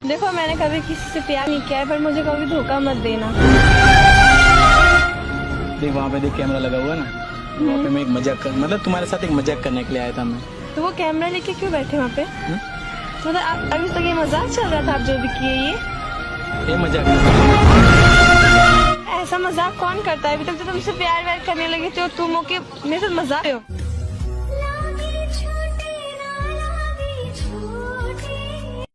देखो मैंने कभी किसी से प्यार नहीं किया है, पर मुझे कभी धोखा मत देना। देख वहाँ पे देख कैमरा लगा हुआ है ना, वहाँ पे मैं एक मजाक कर मतलब तुम्हारे साथ एक मजाक करने के लिए आया था मैं। तो वो कैमरा लेके क्यों बैठे वहाँ पे? मतलब अभी तक ये मजाक चल रहा था, आप जो भी किए ये मजाक ऐसा मजाक कौन करता है? अभी तक तो तुमसे प्यार व्यार करने लगे थे और तुम हो के मेरे साथ मजाक हो।